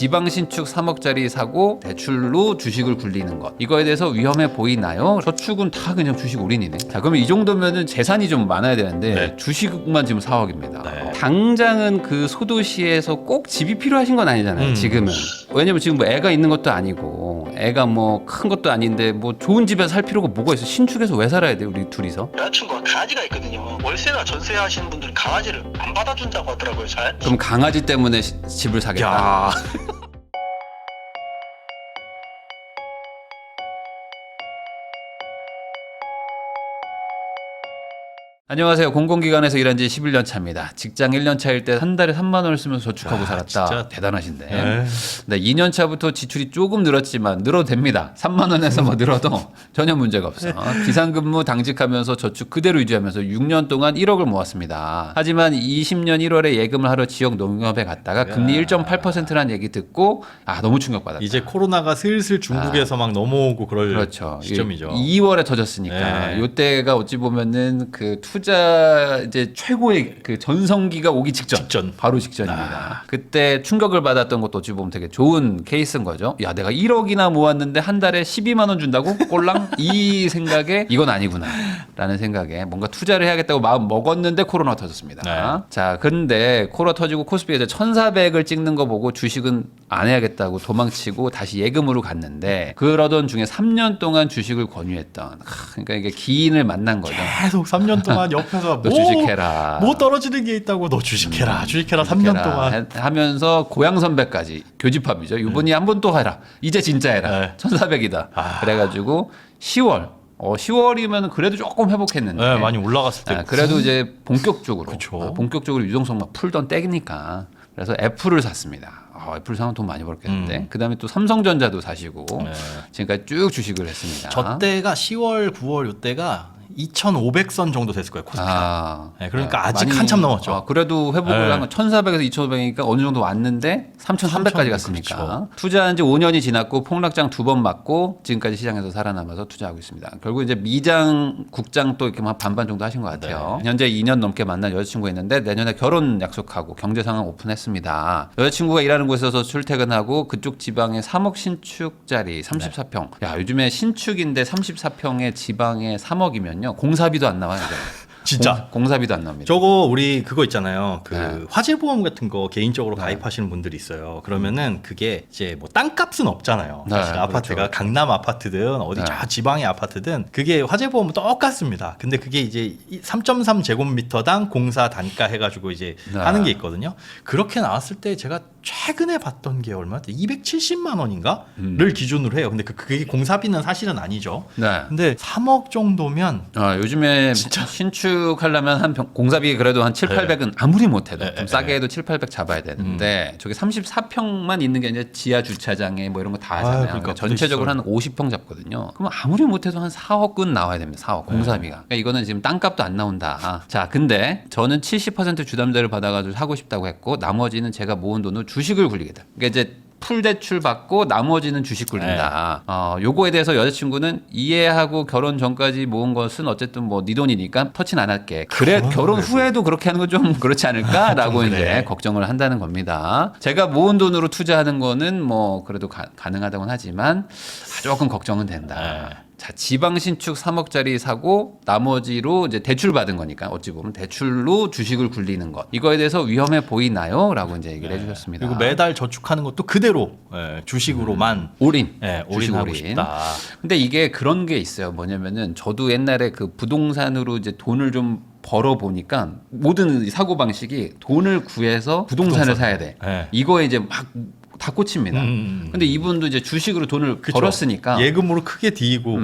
지방 신축 3억짜리 사고 대출로 주식을 굴리는 것, 이거에 대해서 위험해 보이나요? 저축은 다 그냥 주식 올인이네. 자, 그러면 이 정도면은 재산이 좀 많아야 되는데 네. 주식만 지금 4억입니다. 네. 당장은 그 소도시에서 꼭 집이 필요하신 건 아니잖아요. 지금은. 왜냐면 지금 뭐 애가 있는 것도 아니고 애가 뭐 큰 것도 아닌데 뭐 좋은 집에서 살 필요가 뭐가 있어. 신축에서 왜 살아야 돼 우리 둘이서? 여자친구가 강아지가 있거든요. 월세나 전세 하시는 분들은 강아지를 안 받아준다고 하더라고요. 잘. 그럼 강아지 때문에 집을 사겠다. 야. 안녕하세요. 공공기관에서 일한 지 11년 차입니다. 직장 1년 차일 때 한 달에 3만 원을 쓰면서 저축하고 살았다. 진짜 대단하신데. 네. 네, 2년 차부터 지출이 조금 늘었지만 늘어도 됩니다. 3만 원에서 뭐 늘어도 전혀 문제가 없어. 비상근무 당직하면서 저축 그대로 유지하면서 6년 동안 1억을 모았습니다. 하지만 20년 1월에 예금을 하러 지역 농협에 갔다가 금리 1.8%라는 얘기 듣고 너무 충격받았다. 이제 코로나가 슬슬 중국에서 막 넘어오고 그럴 그렇죠. 시점이죠. 2월에 터졌으니까 네. 요때가 어찌 보면은 그 투자 이제 최고의 그 전성기가 오기 직전. 바로 직전입니다. 그때 충격을 받았던 것도 어찌 보면 되게 좋은 케이스인 거죠. 야, 내가 1억이나 모았는데 한 달에 12만 원 준다고? 꼴랑? 이 생각에 이건 아니구나 라는 생각에 뭔가 투자를 해야겠다고 마음 먹었는데 코로나가 터졌습니다. 네. 자, 근데 코로나 터지고 코스피에서 1,400을 찍는 거 보고 주식은 안 해야겠다고 도망치고 다시 예금으로 갔는데 그러던 중에 3년 동안 주식을 권유했던 그러니까 이게 기인을 만난 거죠. 계속 3년 동안 옆에서 너 주식해라. 뭐 떨어지는 게 있다고 너 주식해라. 주식해라 3년 동안. 하면서 고향 선배까지 교집합이죠. 이분이 한 번 또 해라. 이제 진짜 해라. 네. 1,400이다. 그래가지고 10월이면 그래도 조금 회복했는데 네, 많이 올라갔을 때. 그래도 이제 본격적으로 그쵸. 본격적으로 유동성 막 풀던 때니까 그래서 애플을 샀습니다. 애플 사면 돈 많이 벌겠는데 그다음에 또 삼성전자도 사시고 지금까지 쭉 주식을 했습니다. 저 때가 10월, 9월 요때가 2,500선 정도 됐을 거예요, 코스피가. 네, 그러니까 아직 한참 넘었죠. 그래도 회복을 네. 한 건 1,400에서 2,500이니까 어느 정도 왔는데 3,300까지 갔으니까. 그렇죠. 투자한 지 5년이 지났고 폭락장 2번 맞고 지금까지 시장에서 살아남아서 투자하고 있습니다. 결국 이제 미장, 국장 또 이렇게 한 반반 정도 하신 것 같아요. 현재 2년 넘게 만난 여자친구가 있는데 내년에 결혼 약속하고 경제 상황 오픈했습니다. 여자친구가 일하는 곳에서 출퇴근하고 그쪽 지방에 3억 신축짜리 34평. 야, 요즘에 신축인데 34평의 지방에 3억이면요. 공사비도 안 나와요. 이제. 진짜. 공사비도 안 나옵니다. 저거 우리 그거 있잖아요. 그 네. 화재보험 같은 거 개인적으로 가입하시는 분들이 있어요. 그러면은 그게 이제 뭐 땅값은 없잖아요. 네, 사실 아파트가 그렇죠. 강남 아파트든 어디 네. 저 지방의 아파트든 그게 화재보험은 똑같습니다. 근데 그게 이제 3.3 제곱미터당 공사 단가 해가지고 이제 네. 하는 게 있거든요. 그렇게 나왔을 때 제가 최근에 봤던 게 얼마였대? 270만 원인가를 기준으로 해요. 근데 그게 공사비는 사실은 아니죠. 네. 근데 3억 정도면 요즘에 신축하려면 공사비 그래도 한 7, 네. 800은 아무리 못해도 네, 좀 싸게 해도 7, 800 잡아야 되는데 저게 34평만 있는 게 이제 지하 주차장에 뭐 이런 거 다 하잖아요. 그러니까 전체적으로 한 50평 잡거든요. 그럼 아무리 못해도 한 4억은 나와야 됩니다. 4억 공사비가. 그러니까 이거는 지금 땅값도 안 나온다. 자, 근데 저는 70% 주담대를 받아가지고 사고 싶다고 했고 나머지는 제가 모은 돈으로 주식을 굴리겠다. 그러니까 이제 풀 대출 받고 나머지는 주식 굴린다. 요거에 대해서 여자친구는 이해하고 결혼 전까지 모은 것은 어쨌든 뭐 네 돈이니까 터치는 안 할게. 그래 결혼 후에도 그렇게 하는 건 좀 그렇지 않을까라고 그래. 이제 걱정을 한다는 겁니다. 제가 모은 돈으로 투자하는 거는 뭐 그래도 가능하다고는 하지만 조금 걱정은 된다. 자, 지방 신축 3억짜리 사고 나머지로 이제 대출 받은 거니까 어찌 보면 대출로 주식을 굴리는 것. 이거에 대해서 위험해 보이나요? 라고 이제 얘기를 해주셨습니다. 그리고 매달 저축하는 것도 그대로 주식으로만 올인. 올인하고 주식 올인. 싶다. 근데 이게 그런 게 있어요. 뭐냐면은 저도 옛날에 그 부동산으로 이제 돈을 좀 벌어 보니까 모든 사고 방식이 돈을 구해서 부동산을 사야 돼. 네. 이거에 이제 막 다 꽂힙니다. 근데 이분도 이제 주식으로 돈을 그쵸. 벌었으니까 예금으로 크게 뒤이고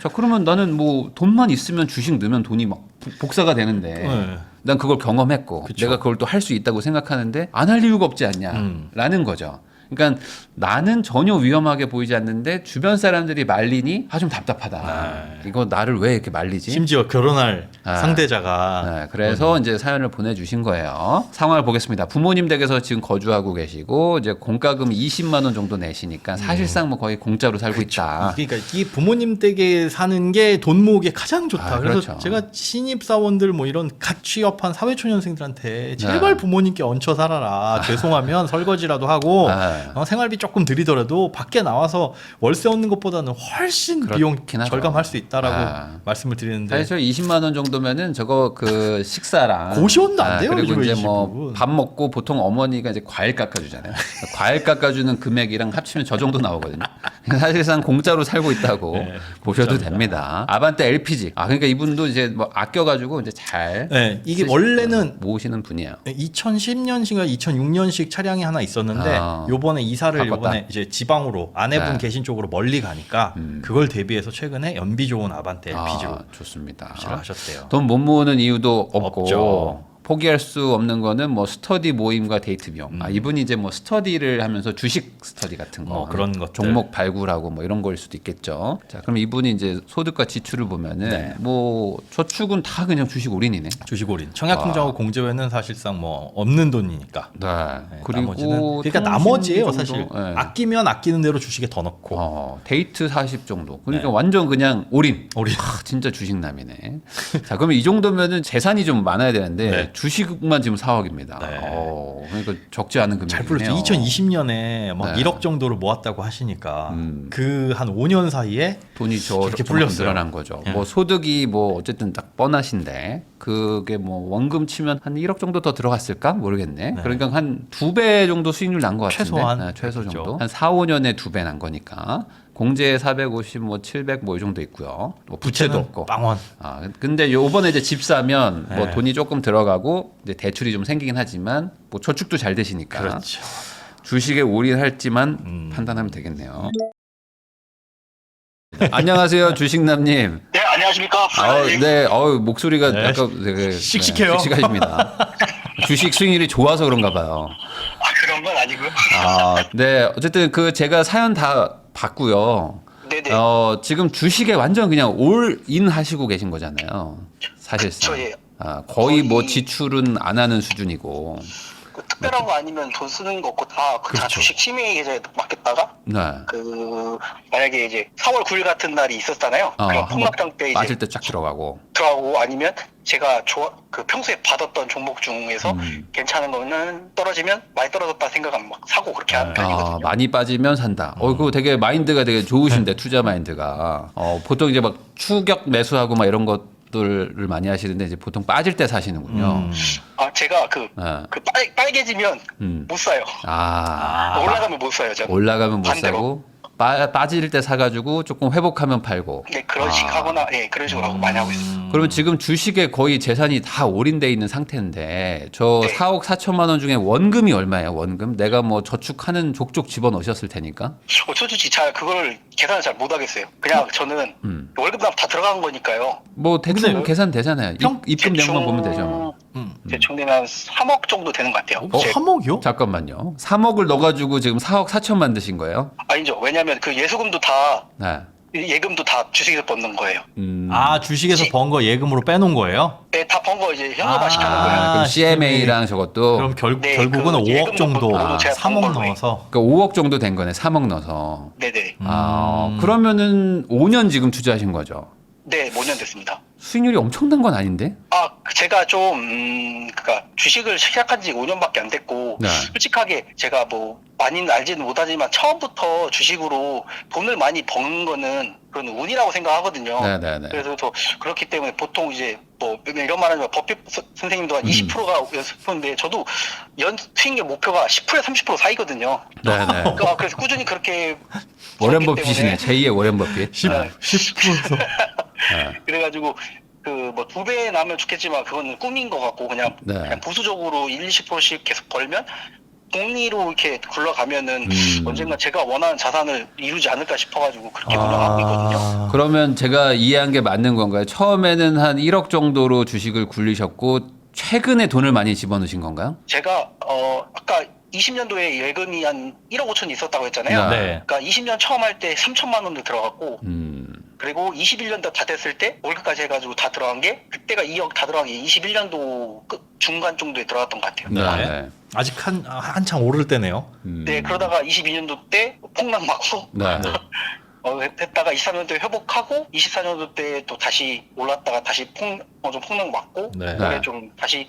자, 그러면 나는 뭐 돈만 있으면 주식 넣으면 돈이 막 복사가 되는데 네. 난 그걸 경험했고 그쵸. 내가 그걸 또 할 수 있다고 생각하는데 안 할 이유가 없지 않냐라는 거죠. 그러니까 나는 전혀 위험하게 보이지 않는데 주변 사람들이 말리니 좀 답답하다. 이거 나를 왜 이렇게 말리지? 심지어 결혼할 상대자가 네, 그래서 이제 사연을 보내주신 거예요. 상황을 보겠습니다. 부모님 댁에서 지금 거주하고 계시고 이제 공과금 20만 원 정도 내시니까 사실상 뭐 거의 공짜로 살고 있다. 그러니까 이 부모님 댁에 사는 게 돈 모으기에 가장 좋다. 그래서 그렇죠. 제가 신입 사원들 뭐 이런 갓 취업한 사회초년생들한테 제발 부모님께 얹혀 살아라. 죄송하면 설거지라도 하고 네. 생활비 조금 들이더라도 밖에 나와서 월세 얻는 것보다는 훨씬 비용 그렇긴 하죠. 절감할 수 있다라고 아. 말씀을 드리는데 사실 20만 원 정도면은 저거 그 식사랑 고시원도 안 돼요, 그리고 요즘에 이제 이 뭐 집은. 밥 먹고 보통 어머니가 이제 과일 깎아주잖아요. 과일 깎아주는 금액이랑 합치면 저 정도 나오거든요. 사실상 공짜로 살고 있다고 네, 보셔도 공짜입니다. 됩니다. 아반떼 LPG. 그러니까 이분도 이제 뭐 아껴가지고 이제 잘 네, 이게 원래는 모으시는 분이에요. 2010년식인가 2006년식 차량이 하나 있었는데 아. 요번에 이사를 바꿨다. 요번에 이제 지방으로 아내분 네. 계신 쪽으로 멀리 가니까 그걸 대비해서 최근에 연비 좋은 아반떼 LPG로 좋습니다. 교체를 하셨대요. 돈 못 모으는 이유도 없고 없죠. 포기할 수 없는 거는 뭐 스터디 모임과 데이트 비용. 이분이 이제 뭐 스터디를 하면서 주식 스터디 같은 거, 그런 것들. 종목 발굴하고 뭐 이런 거일 수도 있겠죠. 자, 그럼 이분이 이제 소득과 지출을 보면은 네. 뭐 저축은 다 그냥 주식 올인이네. 주식 올인. 청약통장하고 공제회는 사실상 뭐 없는 돈이니까. 네. 네, 그리고 나머지는 그러니까 통신비 나머지예요 정도? 사실. 네. 아끼면 아끼는 대로 주식에 더 넣고. 데이트 40 정도. 그러니까 네. 완전 그냥 올인. 올인. 진짜 주식남이네. 자, 그러면 이 정도면은 재산이 좀 많아야 되는데 네. 주식만 지금 4억입니다. 네. 그러니까 적지 않은 잘 금액이네요. 불렀죠. 2020년에 막 네. 1억 정도를 모았다고 하시니까 음. 그 한 5년 사이에 돈이 저렇게 저렇게 불렸어요. 늘어난 거죠. 예. 뭐 소득이 뭐 어쨌든 딱 뻔하신데 그게 뭐 원금 치면 한 1억 정도 더 들어갔을까 모르겠네. 네. 그러니까 한 2배 정도 수익률 난 것 같은데. 최소한 네, 최소 그렇죠. 정도. 한 4, 5년에 2배 난 거니까. 공제 450, 뭐 700, 뭐 이 정도 있고요. 뭐 부채도 부채는 없고. 빵원. 근데 요번에 이제 집 사면 뭐 네. 돈이 조금 들어가고 이제 대출이 좀 생기긴 하지만 뭐 저축도 잘 되시니까 그렇죠. 주식에 올인할지만 판단하면 되겠네요. 안녕하세요, 주식남님. 네, 안녕하십니까. 네, 목소리가 네, 약간 되게 씩씩해요. 씩씩하십니다. 주식 수익률이 좋아서 그런가 봐요. 그런 건 아니고요. 네, 어쨌든 그 제가 사연 다 봤고요. 네네. 지금 주식에 완전 그냥 올인 하시고 계신 거잖아요. 사실상. 그쵸, 예. 거의 뭐 거의- 지출은 안 하는 수준이고. 그 특별한 거 아니면 돈 쓰는 거 없고 다 그렇죠. 주식 심의 계좌에 맡겼다가 네. 만약에 이제 4월 9일 같은 날이 있었잖아요. 그럼 한번 폭락장 때 이제 빠질 때 쫙 들어가고. 들어가고 아니면 제가 평소에 받았던 종목 중에서 음. 괜찮은 거는 떨어지면 많이 떨어졌다 생각하면 막 사고 그렇게 하는 편이거든요. 많이 빠지면 산다. 그거 되게 마인드가 되게 좋으신데 투자 마인드가. 보통 이제 막 추격 매수하고 막 이런 것들을 많이 하시는데 이제 보통 빠질 때 사시는군요. 제가 네. 빨개지면 음. 못 사요. 올라가면 못 사요. 저는. 올라가면 못 반대로. 사고 빠질 때 사가지고 조금 회복하면 팔고. 네, 그런 식 하거나 그런 식으로 하고 많이 하고 있어요. 그러면 지금 주식에 거의 재산이 다 올인돼 있는 상태인데 저 네. 4억 4천만 원 중에 원금이 얼마예요? 원금? 내가 뭐 저축하는 족족 집어넣으셨을 테니까. 솔직히 그걸 계산을 잘 못하겠어요. 그냥 저는 월급 다 들어간 거니까요. 뭐 대충 근데 계산 되잖아요. 입금 내용만 보면 되죠. 뭐. 대충 되면 한 3억 정도 되는 것 같아요. 3억이요? 잠깐만요. 3억을 넣어가지고 지금 4억 4천 만드신 거예요? 아니죠. 왜냐하면 그 예수금도 다 네. 예금도 다 주식에서 벗는 거예요. 주식에서 번 거 예금으로 빼놓은 거예요? 네, 다 번 거 이제 현금화 시키는 거예요. 그럼 CMA랑 저것도 그럼 네, 결국은 그 5억 예금도 정도, 그거도 제가 3억 번 걸로 넣어서. 그러니까 5억 정도 된 거네. 3억 넣어서. 네네. 그러면은 5년 지금 투자하신 거죠? 네, 5년 됐습니다. 수익률이 엄청난 건 아닌데? 제가 좀, 그니까 주식을 시작한 지 5년밖에 안 됐고, 네. 솔직하게 제가 뭐, 많이는 알지는 못하지만, 처음부터 주식으로 돈을 많이 버는 거는 그건 운이라고 생각하거든요. 네네네. 그래서 그렇기 때문에 보통 이제 뭐, 이런 말 하면 법규 선생님도 한 20%가 연습하는데, 저도 수익률 목표가 10%에 30% 사이거든요. 네네. 그래서 꾸준히 그렇게. 워렌 버렸기 버핏이네. 때문에 제2의 워렌 버핏. 10%서. 그래가지고 뭐 2배 나면 좋겠지만 그거는 꿈인 것 같고 그냥 보수적으로 20%씩 계속 벌면 복리로 이렇게 굴러가면은 언젠가 제가 원하는 자산을 이루지 않을까 싶어가지고 그렇게 운영하고 있거든요. 그러면 제가 이해한 게 맞는 건가요? 처음에는 한 1억 정도로 주식을 굴리셨고 최근에 돈을 많이 집어넣으신 건가요? 제가 아까 20년도에 예금이 한 1억 5천이 있었다고 했잖아요. 네. 그러니까 20년 처음 할 때 3천만 원도 들어갔고 그리고 21년도 다 됐을 때 월급까지 해가지고 다 들어간 게 그때가 2억 다 들어간 게 21년도 중간 정도에 들어갔던 것 같아요. 네. 아직 한창 오를 때네요. 네, 그러다가 22년도 때 폭락 맞고 네. 했다가 23년도에 회복하고 24년도 때 또 다시 올랐다가 다시 좀 폭락 맞고 네. 그게 좀 다시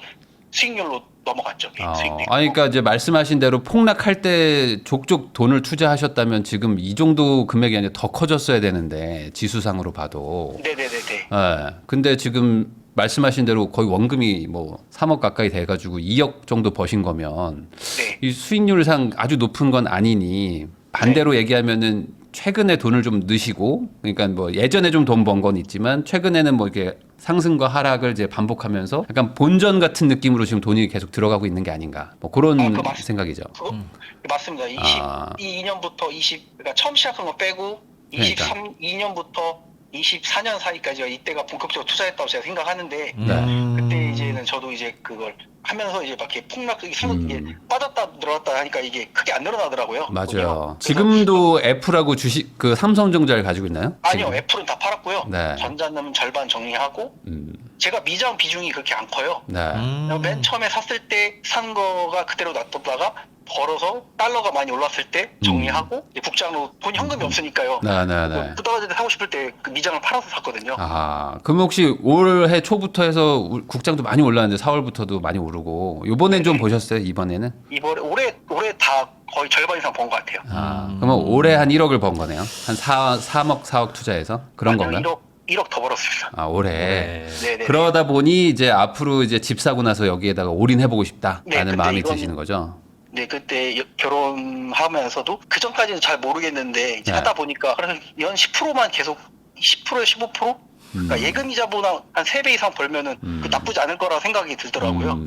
수익률로 넘어갔죠. 수익도 있고. 아니, 그러니까 이제 말씀하신 대로 폭락할 때 족족 돈을 투자하셨다면 지금 이 정도 금액이 아니라 더 커졌어야 되는데 지수상으로 봐도. 네네네네. 예. 근데 지금 말씀하신 대로 거의 원금이 뭐 3억 가까이 돼가지고 2억 정도 버신 거면 네. 이 수익률상 아주 높은 건 아니니 반대로 얘기하면은 최근에 돈을 좀 넣으시고 그러니까 뭐 예전에 좀 돈 번 건 있지만 최근에는 뭐 이렇게 상승과 하락을 이제 반복하면서 약간 본전 같은 느낌으로 지금 돈이 계속 들어가고 있는 게 아닌가 뭐 그런 생각이죠. 그거 맞습니다. 22년부터 그러니까 처음 시작한 거 빼고 그러니까. 22년부터 24년 사이까지가 이때가 본격적으로 투자했다고 제가 생각하는데 네. 그때 이제는 저도 이제 그걸 하면서 이제 막 이렇게 폭락이 빠졌다 늘어났다 하니까 이게 크게 안 늘어나더라고요. 맞아요. 지금도 애플하고 주식 그 삼성전자를 가지고 있나요? 아니요, 지금? 애플은 다 팔았고요. 네. 전자는 절반 정리하고 제가 미장 비중이 그렇게 안 커요. 네. 맨 처음에 샀을 때 산 거가 그대로 놔뒀다가 벌어서 달러가 많이 올랐을 때 정리하고 이제 국장으로 돈 현금이 없으니까요. 네. 부담가제를 사고 싶을 때 그 미장을 팔아서 샀거든요. 아, 그럼 혹시 올해 초부터 해서 국장도 많이 올랐는데 4월부터도 많이 오르고 이번엔 좀 보셨어요? 이번에는? 이번에 올해 다 거의 절반 이상 번 것 같아요. 아, 그러면 올해 한 1억을 번 거네요. 한 3억 4억 투자해서 그런 건가요? 1억 더 벌었습니다. 아, 올해. 네네. 그러다 보니 이제 앞으로 이제 집 사고 나서 여기에다가 올인해보고 싶다라는 네, 근데 마음이 이건- 드시는 거죠? 네, 그때 결혼하면서도 그 전까지는 잘 모르겠는데 이제 네. 하다 보니까 연 10%만 계속 10%에 15%? 그러니까 예금이자보다 한 3배 이상 벌면은 그 나쁘지 않을 거라 생각이 들더라고요.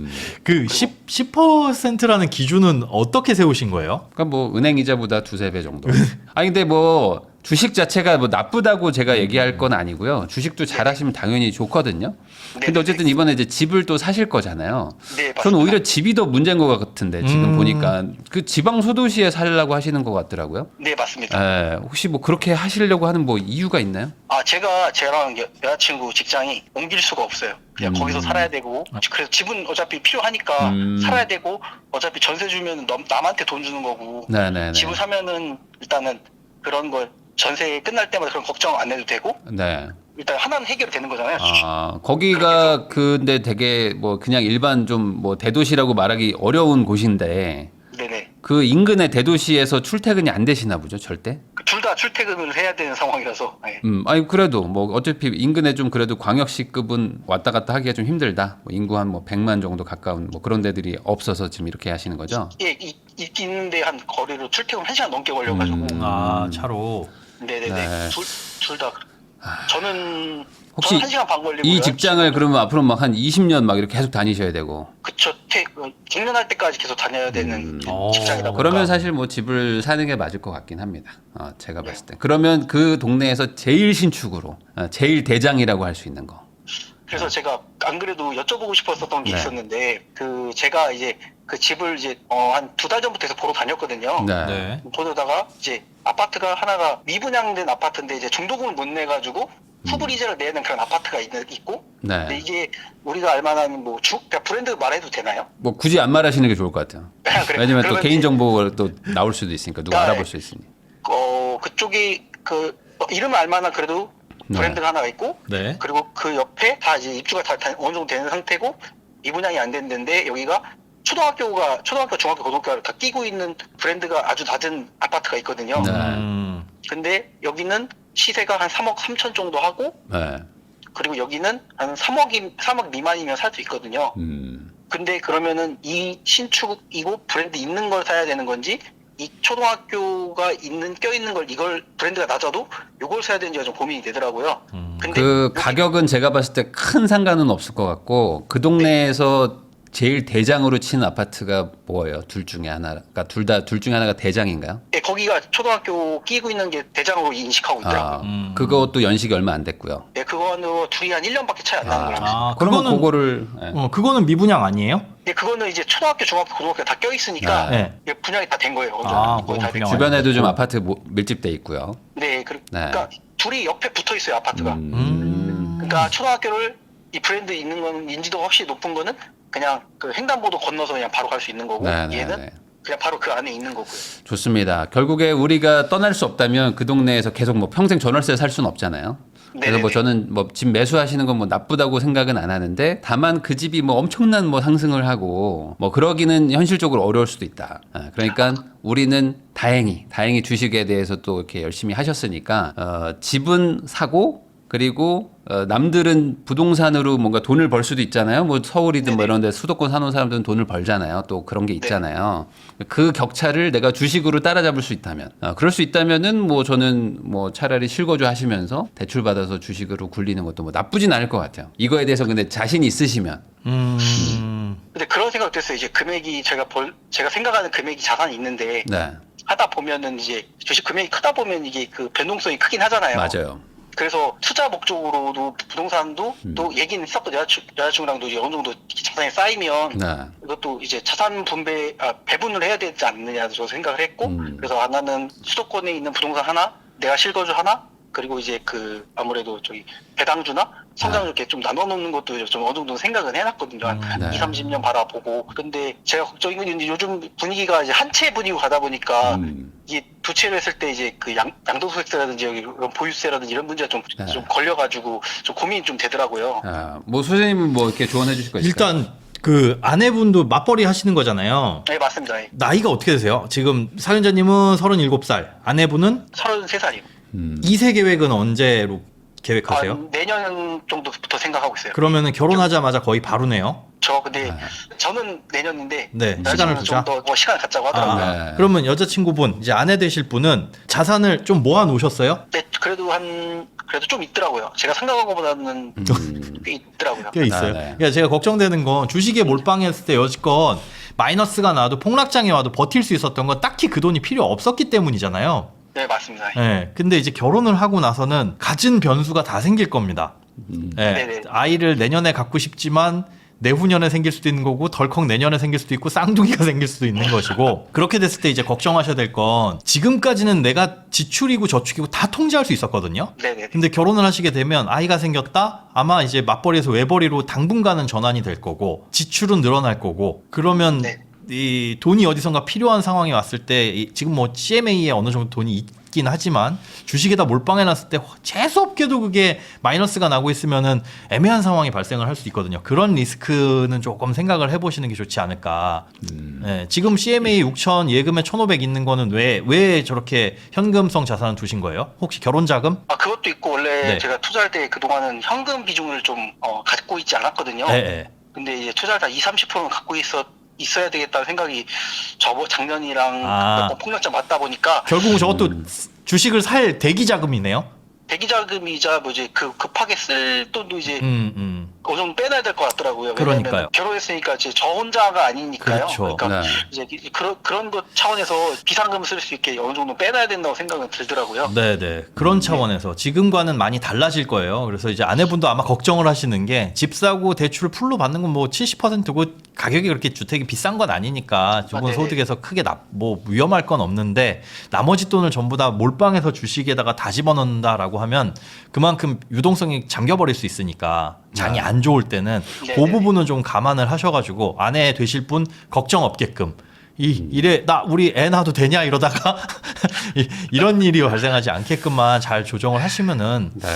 그 10%라는 기준은 어떻게 세우신 거예요? 그러니까 뭐 은행 이자보다 두세 배 정도. 아니 근데 뭐 주식 자체가 뭐 나쁘다고 제가 얘기할 건 아니고요. 주식도 잘하시면 당연히 좋거든요. 근데 네네. 어쨌든 이번에 이제 집을 또 사실 거잖아요. 네, 맞습니다. 저는 오히려 집이 더 문제인 것 같은데 지금 보니까 그 지방 소도시에 살려고 하시는 것 같더라고요. 네, 맞습니다. 예, 혹시 뭐 그렇게 하시려고 하는 뭐 이유가 있나요? 저랑 여자친구 직장이 옮길 수가 없어요. 그냥 거기서 살아야 되고, 그래서 집은 어차피 필요하니까 살아야 되고, 어차피 전세 주면 남한테 돈 주는 거고, 네네네. 집을 사면은 일단은 그런 걸 전세 끝날 때마다 그런 걱정 안 해도 되고, 네. 일단 하나는 해결이 되는 거잖아요. 아, 거기가 근데 되게 뭐 그냥 일반 좀 뭐 대도시라고 말하기 어려운 곳인데 네네. 그 인근의 대도시에서 출퇴근이 안 되시나 보죠, 절대? 둘 다 출퇴근을 해야 되는 상황이라서. 네. 아니 그래도 뭐 어차피 인근에 좀 그래도 광역시급은 왔다 갔다 하기가 좀 힘들다. 뭐 인구 한 뭐 100만 정도 가까운 뭐 그런 데들이 없어서 지금 이렇게 하시는 거죠? 예, 있는데 한 거리로 출퇴근 1시간 넘게 걸려가지고. 차로. 네네네. 네. 둘 다. 저는 혹시 1시간 반 걸리고요. 이 직장을 그러면 앞으로 막 한 20년 막 이렇게 계속 다니셔야 되고. 그쵸. 정년할 때까지 계속 다녀야 되는 직장이다 보니까. 그러면 사실 뭐 집을 사는 게 맞을 것 같긴 합니다. 제가 봤을 때. 그러면 그 동네에서 제일 신축으로, 제일 대장이라고 할 수 있는 거. 그래서 제가 안 그래도 여쭤보고 싶었었던 게 네. 있었는데 제가 이제 그 집을 이제 한 2달 전부터 해서 보러 다녔거든요. 네. 보다가 이제 아파트가 하나가 미분양된 아파트인데 이제 중도금을 못 내가지고 후불이자를 내는 그런 아파트가 있고. 근데 네. 이게 우리가 알만한 뭐 그러니까 브랜드 말해도 되나요? 뭐 굳이 안 말하시는 게 좋을 것 같아요. 그래. 왜냐면 또 그러면 개인 이제 정보가 또 나올 수도 있으니까 누가 네. 알아볼 수 있으니. 그쪽이 이름 알만한 그래도 네. 브랜드가 하나가 있고. 네. 그리고 그 옆에 다 이제 입주가 다 어느 정도 되는 상태고 미분양이 안 됐는데 여기가 초등학교, 중학교, 고등학교를 다 끼고 있는 브랜드가 아주 낮은 아파트가 있거든요. 네. 근데 여기는 시세가 한 3억 3천 정도 하고 네. 그리고 여기는 한 3억 미만이면 살 수 있거든요. 근데 그러면은 이 신축이고 브랜드 있는 걸 사야 되는 건지 이 초등학교가 껴있는 걸 이걸 브랜드가 낮아도 이걸 사야 되는지가 좀 고민이 되더라고요. 근데 그 가격은 제가 봤을 때 큰 상관은 없을 것 같고 그 동네에서 제일 대장으로 치는 아파트가 뭐예요? 둘 중에 하나가 둘 중에 하나가 대장인가요? 네, 거기가 초등학교 끼고 있는 게 대장으로 인식하고 있더라고요. 그것도 연식이 얼마 안 됐고요. 네, 그거는 둘이 한 1년밖에 차이 안 나는 거예요. 그러면 그거를 그거는 미분양 아니에요? 네, 그거는 이제 초등학교, 중학교, 고등학교 다 껴있으니까 네. 분양이 다 된 거예요. 그건 다 분양. 주변에도 좀 아파트 밀집돼 있고요. 네, 그러니까 둘이 옆에 붙어 있어요, 아파트가. 음. 그러니까 초등학교를 이 브랜드 있는 건 인지도가 확실히 높은 거는 그냥 그 횡단보도 건너서 그냥 바로 갈 수 있는 거고 네, 네, 얘는 네. 그냥 바로 그 안에 있는 거고요. 좋습니다. 결국에 우리가 떠날 수 없다면 그 동네에서 계속 뭐 평생 전월세 살 수는 없잖아요. 그래서 뭐 네네네. 저는 뭐 집 매수하시는 건 뭐 나쁘다고 생각은 안 하는데 다만 그 집이 뭐 엄청난 뭐 상승을 하고 뭐 그러기는 현실적으로 어려울 수도 있다. 그러니까 우리는 다행히 주식에 대해서 또 이렇게 열심히 하셨으니까 집은 사고 그리고 남들은 부동산으로 뭔가 돈을 벌 수도 있잖아요. 뭐 서울이든 뭐 이런 데 수도권 사는 사람들은 돈을 벌잖아요. 또 그런 게 있잖아요. 그 격차를 내가 주식으로 따라잡을 수 있다면 그럴 수 있다면은 뭐 저는 뭐 차라리 실거주 하시면서 대출 받아서 주식으로 굴리는 것도 뭐 나쁘진 않을 것 같아요. 이거에 대해서 근데 자신이 있으시면 근데 그런 생각도 했어요. 이제 금액이 제가 생각하는 금액이 자산이 있는데 네. 하다 보면은 이제 주식 금액이 크다 보면 이게 그 변동성이 크긴 하잖아요. 맞아요. 그래서 투자 목적으로도 부동산도 또 얘기는 했었거든요. 여자친구랑도 이제 어느 정도 자산이 쌓이면 네. 이것도 이제 자산 배분을 해야 되지 않느냐 저 생각을 했고 그래서 나는 수도권에 있는 부동산 하나, 내가 실거주 하나, 그리고 이제 그 아무래도 저기 배당주나 성장주 이렇게 좀 나눠 놓는 것도 좀 어느 정도 생각은 해놨거든요. 한 네. 20-30년 바라보고. 근데 제가 걱정인 건 이제 요즘 분위기가 이제 한 채 분위기로 가다 보니까 이게 두 채를 했을 때 이제 그 양도소득세라든지 여기 이런 보유세라든지 이런 문제가 좀 걸려가지고 좀 고민이 좀 되더라고요. 뭐 소장님은 뭐 이렇게 조언해 주실 거 있을까요? 일단 그 아내분도 맞벌이 하시는 거잖아요. 네, 맞습니다. 네. 나이가 어떻게 되세요? 지금 사연자님은 37살, 아내분은 33살이요. 2세 계획은 언제로 계획하세요? 내년 정도부터 생각하고 있어요. 그러면은 결혼하자마자 거의 바로네요. 근데 저는 내년인데 네, 시간을 두자. 좀더 시간을 갖자고 하더라고요. 네. 그러면 여자친구분, 이제 아내 되실 분은 자산을 좀 모아 놓으셨어요? 네, 그래도 좀 있더라고요. 제가 생각한 것보다는 꽤 있더라고요. 꽤 있어요. 네. 그러니까 제가 걱정되는 건 주식에 몰빵했을 때 여지껏 마이너스가 나도 폭락장에 와도 버틸 수 있었던 건 딱히 그 돈이 필요 없었기 때문이잖아요. 네, 맞습니다. 네. 근데 이제 결혼을 하고 나서는 갖은 변수가 다 생길 겁니다. 네. 네네. 아이를 내년에 갖고 싶지만 내후년에 생길 수도 있는 거고 덜컥 내년에 생길 수도 있고 쌍둥이가 생길 수도 있는 것이고 그렇게 됐을 때 이제 걱정하셔야 될 건 지금까지는 내가 지출이고 저축이고 다 통제할 수 있었거든요. 네네. 근데 결혼을 하시게 되면 아이가 생겼다? 아마 이제 맞벌이에서 외벌이로 당분간은 전환이 될 거고 지출은 늘어날 거고 그러면 네. 이 돈이 어디선가 필요한 상황이 왔을 때 지금 뭐 CMA에 어느 정도 돈이 있긴 하지만 주식에다 몰빵해놨을 때 재수없게도 그게 마이너스가 나고 있으면은 애매한 상황이 발생을 할 수 있거든요. 그런 리스크는 조금 생각을 해보시는 게 좋지 않을까. 네, 지금 CMA 6,000 예금에 1,500 있는 거는 왜 저렇게 현금성 자산을 두신 거예요? 혹시 결혼 자금? 그것도 있고 원래 네. 제가 투자할 때 그동안은 현금 비중을 좀 갖고 있지 않았거든요. 네. 근데 이제 투자할 때 20-30%는 갖고 있어야 되겠다는 생각이 작년이랑 몇 번 폭락장 맞다 보니까 결국은 저것도 주식을 살 대기 자금이네요. 대기자금이자 뭐 이제 급하게 쓸 돈도 이제 어느 정도 빼놔야 될 것 같더라고요. 그러니까요. 왜냐면 결혼했으니까 이제 저 혼자가 아니니까요. 그렇죠. 그러니까 네. 이제 그런 것 차원에서 비상금을 쓸 수 있게 어느 정도 빼놔야 된다고 생각은 들더라고요. 네네. 그런 차원에서 지금과는 많이 달라질 거예요. 그래서 이제 아내분도 아마 걱정을 하시는 게 집 사고 대출 풀로 받는 건 뭐 70%고 가격이 그렇게 주택이 비싼 건 아니니까 조금 네네. 소득에서 크게 뭐 위험할 건 없는데 나머지 돈을 전부 다 몰빵해서 주식에다가 다 집어넣는다라고 하면 그만큼 유동성이 잠겨버릴 수 있으니까 장이 안 좋을 때는 그 네네네. 부분은 좀 감안을 하셔가지고 아내 되실 분 걱정 없게끔 우리 애 낳아도 되냐 이러다가 이런 일이 발생하지 않게끔만 잘 조정을 하시면은 네.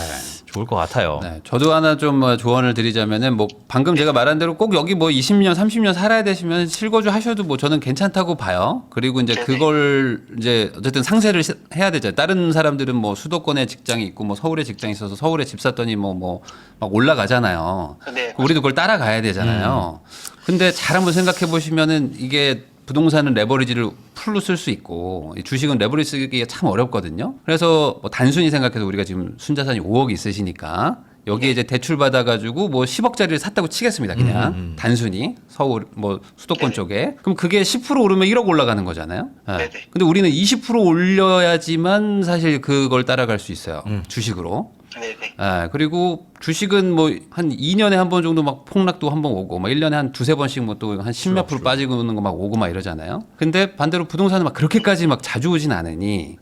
좋을 것 같아요. 네, 저도 하나 좀 뭐 조언을 드리자면은 뭐 방금 제가 말한 대로 꼭 여기 뭐 20년, 30년 살아야 되시면 실거주 하셔도 뭐 저는 괜찮다고 봐요. 그리고 이제 네네. 그걸 이제 어쨌든 상세를 해야 되잖아요. 다른 사람들은 뭐 수도권에 직장이 있고 뭐 서울에 직장이 있어서 서울에 집 샀더니 뭐 막 올라가잖아요. 네. 우리도 그걸 따라가야 되잖아요. 근데 잘 한번 생각해 보시면은 이게 부동산은 레버리지를 풀로 쓸 수 있고 주식은 레버리지 쓰기가 참 어렵거든요. 그래서 뭐 단순히 생각해서 우리가 지금 순자산이 5억 있으시니까 여기에 이제 대출 받아가지고 뭐 10억짜리를 샀다고 치겠습니다. 그냥 단순히 서울 뭐 수도권 네. 쪽에 그럼 그게 10% 오르면 1억 올라가는 거잖아요. 네네. 근데 우리는 20% 올려야지만 사실 그걸 따라갈 수 있어요. 주식으로. 네네. 그리고 주식은 뭐 한 2년에 한 번 정도 막 폭락도 한 번 오고 막 1년에 한 두세 번씩 뭐 또 한 10몇 프로 빠지고 오는 거 막 오고 막 이러잖아요. 근데 반대로 부동산은 막 그렇게까지 막 자주 오진 않으니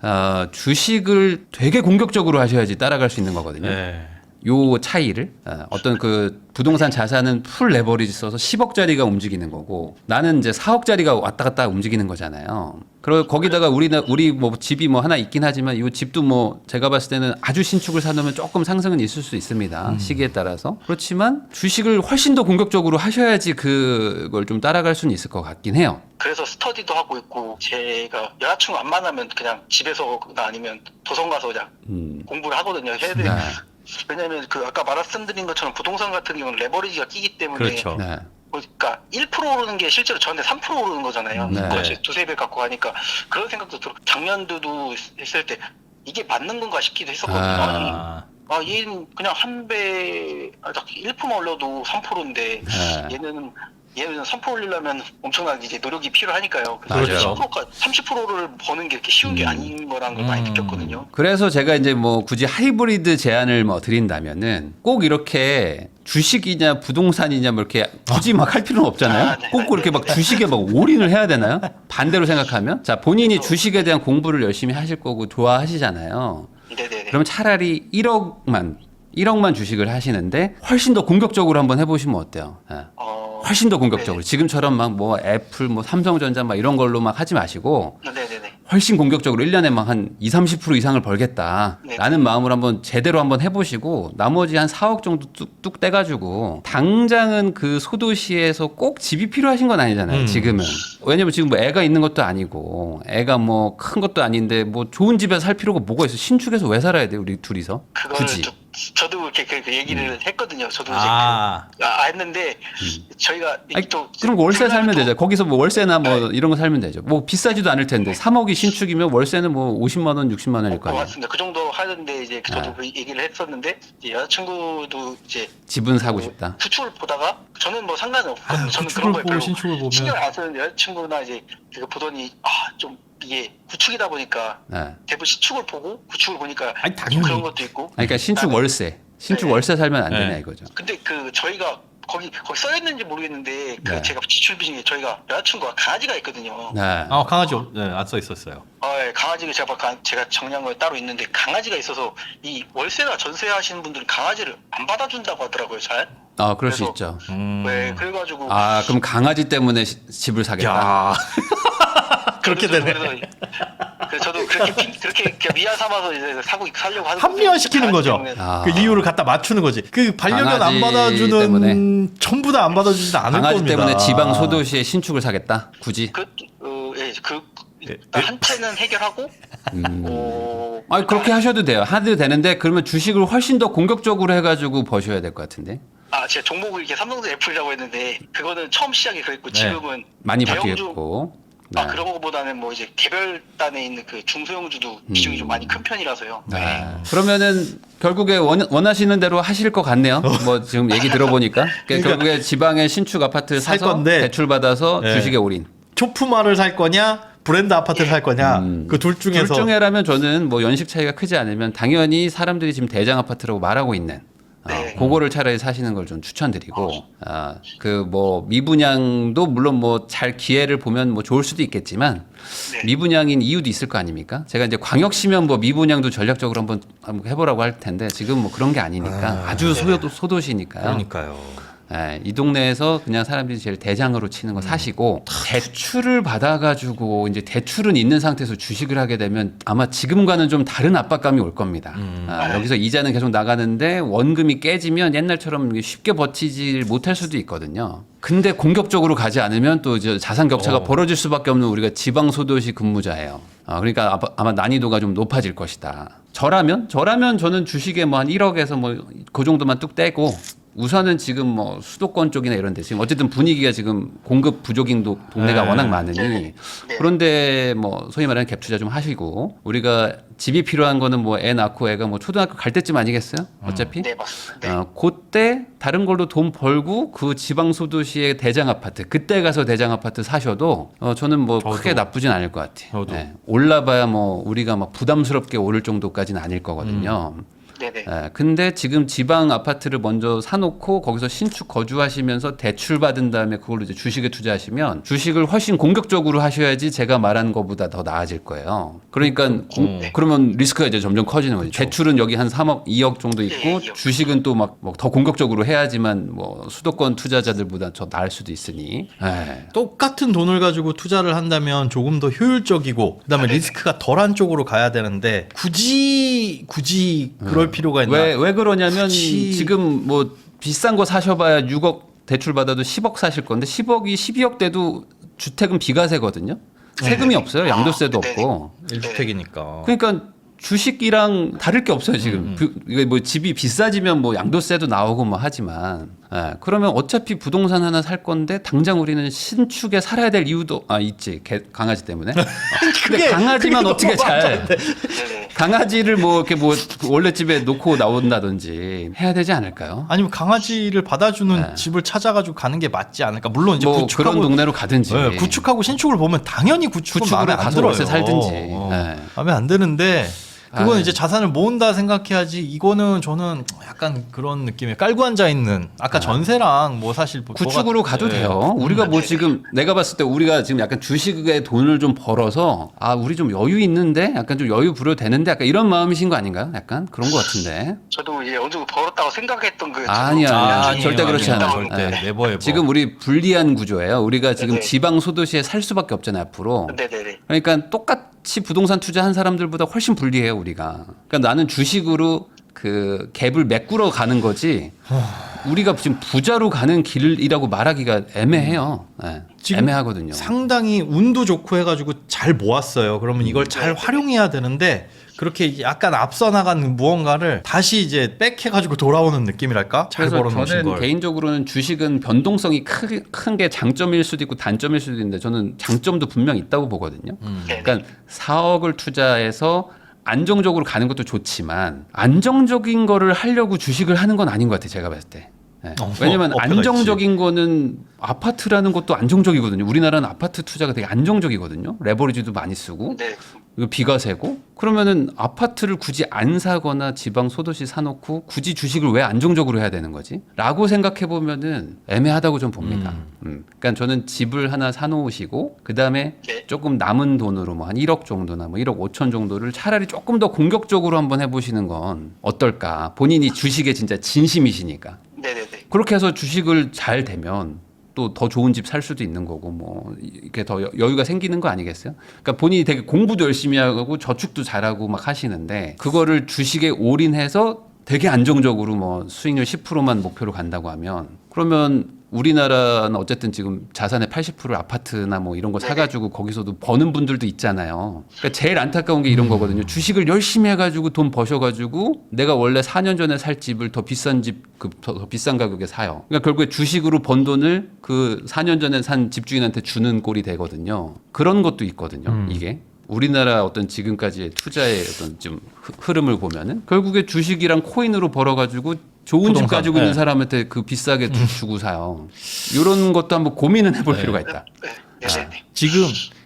주식을 되게 공격적으로 하셔야지 따라갈 수 있는 거거든요. 네. 요 차이를 어떤 그 부동산 자산은 풀 레버리지 써서 10억짜리가 움직이는 거고 나는 이제 4억짜리가 왔다 갔다 움직이는 거잖아요. 그리고 거기다가 우리 뭐 집이 뭐 하나 있긴 하지만 이 집도 뭐 제가 봤을 때는 아주 신축을 사놓으면 조금 상승은 있을 수 있습니다. 시기에 따라서. 그렇지만 주식을 훨씬 더 공격적으로 하셔야지 그걸 좀 따라갈 수는 있을 것 같긴 해요. 그래서 스터디도 하고 있고 제가 여자친구 안 만나면 그냥 집에서나 아니면 도서관 가서 그냥 공부를 하거든요. 해야 돼. 네. 왜냐면 그 아까 말씀드린 것처럼 부동산 같은 경우는 레버리지가 끼기 때문에 그렇죠. 네. 그러니까 1% 오르는 게 실제로 저한테 3% 오르는 거잖아요. 네. 그거 두세 배 갖고 가니까 그런 생각도 들어. 작년도도 했을 때 이게 맞는 건가 싶기도 했었거든요. 아. 얘는 그냥 한 배, 1%만 올려도 3%인데 네. 얘는 3% 올리려면 엄청난 이제 노력이 필요하니까요. 그렇죠. 30%를 버는 게 이렇게 쉬운 게 아닌 거라는 걸 많이 느꼈거든요. 그래서 제가 이제 뭐 굳이 하이브리드 제안을 뭐 드린다면은 꼭 이렇게 주식이냐 부동산이냐 뭐 이렇게 굳이 막 할 필요는 없잖아요. 아, 네. 꼭 그렇게 막 주식에 막 올인을 해야 되나요? 반대로 생각하면 자 본인이 주식에 대한 공부를 열심히 하실 거고 좋아하시잖아요. 네네네. 그러면 차라리 1억만 주식을 하시는데 훨씬 더 공격적으로 한번 해보시면 어때요? 예. 훨씬 더 공격적으로 지금처럼 막 뭐 애플 뭐 삼성전자 막 이런 걸로 막 하지 마시고 네네네. 훨씬 공격적으로 1년에 막 한 20-30% 이상을 벌겠다라는 네. 마음으로 한번 제대로 한번 해보시고 나머지 한 4억 정도 뚝 떼가지고 당장은 그 소도시에서 꼭 집이 필요하신 건 아니잖아요. 지금은. 왜냐면 지금 뭐 애가 있는 것도 아니고 애가 뭐 큰 것도 아닌데 뭐 좋은 집에서 살 필요가 뭐가 있어. 신축에서 왜 살아야 돼 우리 둘이서? 그걸 굳이. 저도 이렇게 그 얘기를 했거든요. 저도 아. 이제 했는데 저희가 아니, 또 그럼 월세 살면 되죠. 거기서 뭐 월세나 뭐 이런 거 살면 되죠. 뭐 비싸지도 않을 텐데 3억이 신축이면 월세는 뭐 50만 원, 60만 원일 거 아니에요. 맞습니다. 그 정도 하는데 이제 저도 그 얘기를 했었는데 이제 여자친구도 이제 집은 사고 싶다. 구축을 보다가 저는 뭐 상관은 없거든요. 저는 구축을 그런 거에 보고 별로 신축을 보면. 신경 안 쓰는데 여자친구나 이제 그거 보더니 좀 이게 구축이다 보니까 네. 대부분 신축을 보고 구축을 보니까 아니, 좀 당연히. 그런 것도 있고. 아니, 그러니까 신축 월세. 신축 네. 월세 살면 안 되냐 네. 이거죠. 근데 그 저희가 거기 써 있는지 모르겠는데 그 네. 제가 지출 비중에 저희가 여자친구가 강아지가 있거든요. 네. 강아지 안 써 있었어요. 예, 강아지가 제가 정리한 거에 따로 있는데 강아지가 있어서 이 월세나 전세 하시는 분들은 강아지를 안 받아준다고 하더라고요, 잘. 아, 그럴 수 그래서- 있죠. 네, 그래가지고 아, 그럼 강아지 때문에 집을 사겠다. 야. 그렇게 저도 되네. 그래서 저도 그렇게 그냥 미안 삼아서 이제 살려고 하는 합리화시키는 강아지 거죠. 때문에. 아. 그 이유를 갖다 맞추는 거지. 그 반려견 안 강아지 받아주는 때문에. 전부 다 안 받아주지는 않을 강아지 겁니다. 때문에 지방 소도시에 신축을 사겠다. 굳이. 일단 한 채는 해결하고 아니 그렇게 하셔도 돼요. 하도 되는데 그러면 주식을 훨씬 더 공격적으로 해가지고 버셔야 될 것 같은데. 제가 종목을 이렇게 삼성전 애플이라고 했는데 그거는 처음 시작이 그랬고 네. 지금은 많이 대형주- 바뀌었고. 네. 그런 거보다는 뭐 이제 개별단에 있는 그 중소형주도 비중이 좀 많이 큰 편이라서요. 네. 그러면은 결국에 원하시는 대로 하실 것 같네요. 뭐 지금 얘기 들어보니까 그러니까 결국에 지방에 신축 아파트 살 사서 건데. 대출 받아서 네. 주식에 올인. 초품화를 살 거냐, 브랜드 아파트를 살 거냐, 그 둘 중에서 둘 중에라면 저는 뭐 연식 차이가 크지 않으면 당연히 사람들이 지금 대장 아파트라고 말하고 있는 네. 그거를 차라리 사시는 걸 좀 추천드리고 그 뭐 미분양도 물론 뭐 잘 기회를 보면 뭐 좋을 수도 있겠지만 네. 미분양인 이유도 있을 거 아닙니까? 제가 이제 광역시면 뭐 미분양도 전략적으로 한번 해보라고 할 텐데 지금 뭐 그런 게 아니니까 아주 소도시니까요. 그러니까요. 예, 이 동네에서 그냥 사람들이 제일 대장으로 치는 거 사시고 대출을 받아가지고 이제 대출은 있는 상태에서 주식을 하게 되면 아마 지금과는 좀 다른 압박감이 올 겁니다. 여기서 이자는 계속 나가는데 원금이 깨지면 옛날처럼 쉽게 버티지 못할 수도 있거든요. 근데 공격적으로 가지 않으면 또 이제 자산 격차가 벌어질 수밖에 없는 우리가 지방 소도시 근무자예요. 그러니까 아마 난이도가 좀 높아질 것이다. 저라면 저는 주식에 뭐 한 1억에서 뭐 그 정도만 뚝 떼고 우선은 지금 뭐 수도권 쪽이나 이런 데 지금 어쨌든 분위기가 지금 공급 부족인 동네가 네. 워낙 많으니 네. 그런데 뭐 소위 말하는 갭 투자 좀 하시고 우리가 집이 필요한 거는 뭐 애 낳고 애가 뭐 초등학교 갈 때쯤 아니겠어요? 어차피 네, 맞습니다. 네. 그때 다른 걸로 돈 벌고 그 지방 소도시의 대장 아파트 그때 가서 대장 아파트 사셔도 저는 뭐 저도. 크게 나쁘진 않을 것 같아요. 저도. 올라봐야 뭐 우리가 막 부담스럽게 오를 정도까지는 아닐 거거든요. 네네. 예, 근데 지금 지방 아파트를 먼저 사놓고 거기서 신축 거주하시면서 대출 받은 다음에 그걸로 이제 주식에 투자하시면 주식을 훨씬 공격적으로 하셔야지 제가 말한 것보다 더 나아질 거예요. 그러니까 그러면 리스크가 이제 점점 커지는 거죠. 대출은 여기 한 3억, 2억 정도 있고 예, 예. 주식은 또 막 더 공격적으로 해야지만 뭐 수도권 투자자들보다 더 나을 수도 있으니. 예. 똑같은 돈을 가지고 투자를 한다면 조금 더 효율적이고 그다음에 리스크가 덜한 쪽으로 가야 되는데 굳이 그럴 필요가 있나? 왜 그러냐면 굳이- 지금 뭐 비싼 거 사셔봐야 6억 대출 받아도 10억 사실 건데 10억이 12억 돼도 주택은 비과세거든요. 세금이 없어요. 양도세도 네네. 없고. 1주택이니까. 그러니까 주식이랑 다를 게 없어요 지금. 이게 뭐 집이 비싸지면 뭐 양도세도 나오고 뭐 하지만, 그러면 어차피 부동산 하나 살 건데 당장 우리는 신축에 살아야 될 이유도 있지. 강아지 때문에. 근데 강아지만 그게 어떻게 너무 잘 네네. 강아지를 뭐 이렇게 뭐 원래 집에 놓고 나온다든지 해야 되지 않을까요? 아니면 강아지를 받아주는 네. 집을 찾아가지고 가는 게 맞지 않을까? 물론 이제 뭐 구축하고 그런 동네로 가든지. 네, 구축하고 신축을 보면 당연히 구축은 구축으로 마음에 안 가서 들어요. 월세 살든지. 네. 마음에 안 드는데 그건 아, 이제 자산을 모은다 생각해야지. 이거는 저는 약간 그런 느낌의 깔고 앉아 있는 아까 전세랑 뭐 사실 구축으로 가도 돼요. 우리가 뭐 지금 내가 봤을 때 우리가 지금 약간 주식에 돈을 좀 벌어서 우리 좀 여유 있는데 약간 좀 여유 부려도 되는데 약간 이런 마음이신 거 아닌가요? 약간 그런 거 같은데. 저도 이제 어느 정도 벌었다고 생각했던 그 아니야. 절대 그렇지 않아요. 절대 네. 네버에버. 지금 우리 불리한 구조예요. 우리가 지금 네네. 지방 소도시에 살 수밖에 없잖아요, 앞으로. 네네네. 그러니까 똑같이 부동산 투자한 사람들보다 훨씬 불리해요, 우리가. 그러니까 나는 주식으로 그 갭을 메꾸러 가는 거지. 우리가 지금 부자로 가는 길이라고 말하기가 애매해요. 네. 지금 애매하거든요. 상당히 운도 좋고 해가지고 잘 모았어요. 그러면 이걸 잘 활용해야 되는데 그렇게 약간 앞서 나간 무언가를 다시 이제 백해가지고 돌아오는 느낌이랄까? 잘 그래서 벌어놓으신 저는 걸. 개인적으로는 주식은 변동성이 큰 게 장점일 수도 있고 단점일 수도 있는데 저는 장점도 분명 있다고 보거든요. 그러니까 4억을 투자해서 안정적으로 가는 것도 좋지만 안정적인 거를 하려고 주식을 하는 건 아닌 것 같아요. 제가 봤을 때. 네. 왜냐면 어폐가 안정적인 거는 아파트라는 것도 안정적이거든요. 우리나라는 아파트 투자가 되게 안정적이거든요. 레버리지도 많이 쓰고 네. 이거 비과세고 그러면은 아파트를 굳이 안 사거나 지방 소도시 사놓고 굳이 주식을 왜 안정적으로 해야 되는 거지? 라고 생각해 보면은 애매하다고 좀 봅니다. 그러니까 저는 집을 하나 사놓으시고 그 다음에 네. 조금 남은 돈으로 뭐 한 1억 정도나 뭐 1억 5천 정도를 차라리 조금 더 공격적으로 한번 해보시는 건 어떨까? 본인이 주식에 진짜 진심이시니까. 네네네. 그렇게 해서 주식을 잘 되면 또 더 좋은 집 살 수도 있는 거고 뭐 이렇게 더 여유가 생기는 거 아니겠어요? 그러니까 본인이 되게 공부도 열심히 하고 저축도 잘하고 막 하시는데 그거를 주식에 올인해서 되게 안정적으로 뭐 수익률 10%만 목표로 간다고 하면 그러면 우리나라는 어쨌든 지금 자산의 80%를 아파트나 뭐 이런 거 사가지고 거기서도 버는 분들도 있잖아요. 그러니까 제일 안타까운 게 이런 거거든요. 주식을 열심히 해가지고 돈 버셔가지고 내가 원래 4년 전에 살 집을 더 비싼 더 비싼 가격에 사요. 그러니까 결국에 주식으로 번 돈을 그 4년 전에 산 집주인한테 주는 꼴이 되거든요. 그런 것도 있거든요. 이게. 우리나라 어떤 지금까지의 투자의 어떤 좀 흐름을 보면은 결국에 주식이랑 코인으로 벌어가지고 좋은 집 부동산, 가지고 있는 네. 사람한테 그 비싸게 주고 사요. 이런 것도 한번 고민은 해볼 필요가 있다. 네네네. 지금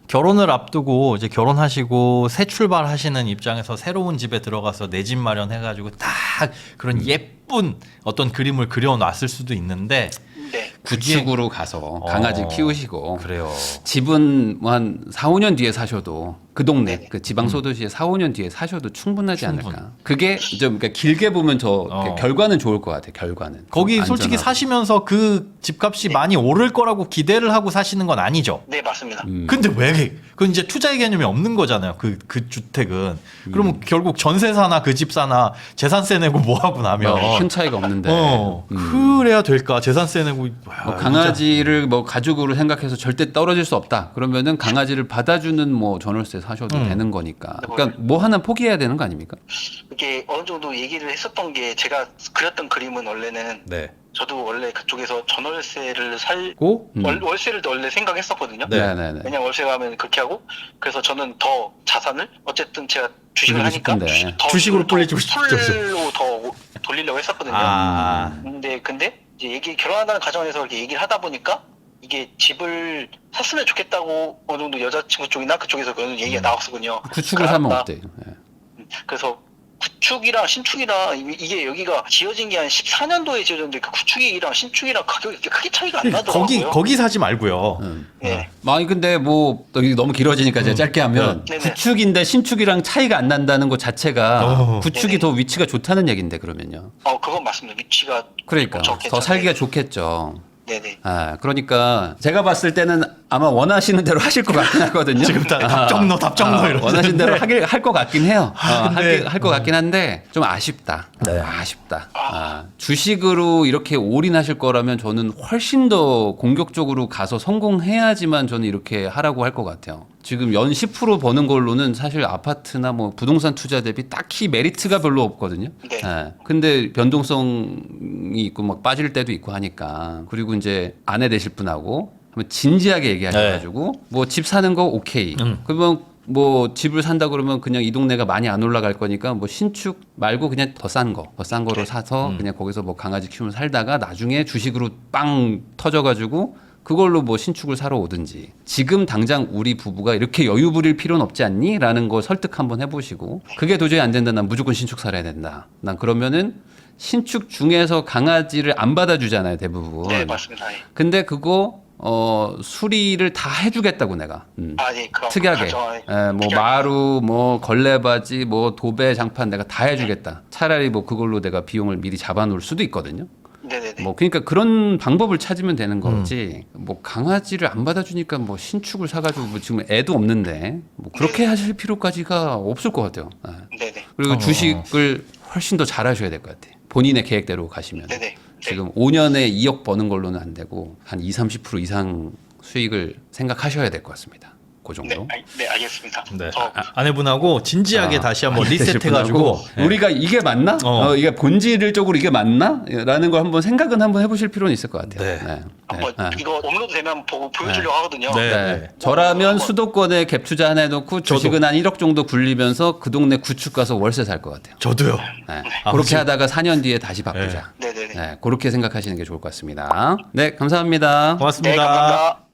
결혼을 앞두고 이제 결혼하시고 새 출발하시는 입장에서 새로운 집에 들어가서 내 집 마련해가지고 딱 그런 예쁜 어떤 그림을 그려놨을 수도 있는데 네. 구축으로 가서 강아지 키우시고 그래요. 집은 뭐 한 4, 5년 뒤에 사셔도 그 동네 네네. 그 지방 소도시에 4, 5년 뒤에 사셔도 충분하지 않을까. 그게 좀 그러니까 길게 보면 더 결과는 좋을 것 같아요. 결과는. 거기 좀 솔직히 안전하고. 사시면서 그 집값이 많이 오를 거라고 기대를 하고 사시는 건 아니죠. 네, 맞습니다. 근데 왜? 그건 이제 투자의 개념이 없는 거잖아요. 그 주택은. 그러면 결국 전세 사나 그 집 사나 재산세 내고 뭐 하고 나면 큰 차이가 없는데. 그래야 될까? 재산세 내고 뭐 강아지를 뭐 가족으로 생각해서 절대 떨어질 수 없다. 그러면은 강아지를 받아주는 뭐 전월세 사셔도 되는 거니까. 그러니까 뭐 하나 포기해야 되는 거 아닙니까? 이게 어느 정도 얘기를 했었던 게 제가 그렸던 그림은 원래는 네. 저도 원래 그쪽에서 전월세를 고 월세를 원래 생각했었거든요. 네. 네네네. 왜냐면 월세가 하면 그렇게 하고 그래서 저는 더 자산을 어쨌든 제가 주식을 돌리고 하니까 싶은데. 더 주식으로 더 돌리고 싶죠. 풀로 더 돌리려고 했었거든요. 근데 이제 결혼한다는 과정에서 이렇게 얘기를 하다 보니까 이게 집을 샀으면 좋겠다고 어느 정도 여자친구 쪽이나 그쪽에서 그런 얘기가 나왔었군요. 구축을 사면 그러니까 어때? 예. 그래서 구축이랑 신축이랑 이게 여기가 지어진 게 한 14년도에 지어졌는데 그 구축이랑 신축이랑 가격이 이렇게 크게 차이가 안 나더라고요. 거기 사지 말고요. 네. 아니 근데 뭐 이게 너무 길어지니까 제가 짧게 하면 네네. 구축인데 신축이랑 차이가 안 난다는 것 자체가 구축이 네네. 더 위치가 좋다는 얘긴데 그러면요. 그건 맞습니다. 위치가 그러니까 좋겠죠. 더 살기가 네. 좋겠죠. 네네. 아, 그러니까 제가 봤을 때는 아마 원하시는 대로 하실 것 같긴 하거든요. 지금 답정너 이러면서. 원하시는 대로 할 것 같긴 해요. 근데- 할 것 같긴 한데 좀 아쉽다. 아쉽다. 주식으로 이렇게 올인하실 거라면 저는 훨씬 더 공격적으로 가서 성공해야지만 저는 이렇게 하라고 할 것 같아요. 지금 연 10% 버는 걸로는 사실 아파트나 뭐 부동산 투자 대비 딱히 메리트가 별로 없거든요. 네. 근데 변동성이 있고 막 빠질 때도 있고 하니까 그리고 이제 아내 되실 분하고 한번 진지하게 얘기하셔가지고 뭐 집 사는 거 오케이. 그러면 뭐 집을 산다 그러면 그냥 이 동네가 많이 안 올라갈 거니까 뭐 신축 말고 그냥 더 싼 거로 사서 그냥 거기서 뭐 강아지 키우면 살다가 나중에 주식으로 빵 터져가지고 그걸로 뭐 신축을 사러 오든지 지금 당장 우리 부부가 이렇게 여유 부릴 필요는 없지 않니? 라는 거 설득 한번 해보시고 그게 도저히 안 된다. 난 무조건 신축 살아야 된다. 난 그러면은 신축 중에서 강아지를 안 받아주잖아요 대부분. 네, 맞습니다. 예. 근데 그거 수리를 다 해주겠다고 내가. 네, 그거 특이하게. 가져와요. 뭐 마루, 뭐 걸레바지, 뭐 도배 장판 내가 다 해주겠다. 차라리 뭐 그걸로 내가 비용을 미리 잡아놓을 수도 있거든요. 네네네. 뭐 그러니까 그런 방법을 찾으면 되는 거지. 뭐 강아지를 안 받아주니까 뭐 신축을 사가지고 뭐 지금 애도 없는데 뭐 그렇게 하실 필요까지가 없을 것 같아요. 네네. 그리고 주식을 훨씬 더 잘하셔야 될 것 같아요. 본인의 계획대로 가시면. 네네. 지금 5년에 2억 버는 걸로는 안 되고 한 20-30% 이상 수익을 생각하셔야 될 것 같습니다. 그 정도. 네, 알겠습니다. 네. 아내분하고 진지하게 다시 한번 되실 리셋해가지고 분하고 우리가 이게 맞나? 이게 본질적으로 이게 맞나? 라는 걸 한번 생각은 한번 해보실 필요는 있을 것 같아요. 네. 한번 이거 업로드 되면 보고 보여주려고 하거든요. 네. 네. 저라면 수도권에 갭 투자 하나 해놓고 주식은 한 1억 정도 굴리면서 그 동네 구축 가서 월세 살 것 같아요. 저도요. 네. 아, 그렇게 그치. 하다가 4년 뒤에 다시 바꾸자. 네네네. 네. 그렇게 생각하시는 게 좋을 것 같습니다. 네, 감사합니다. 고맙습니다. 네, 감사합니다.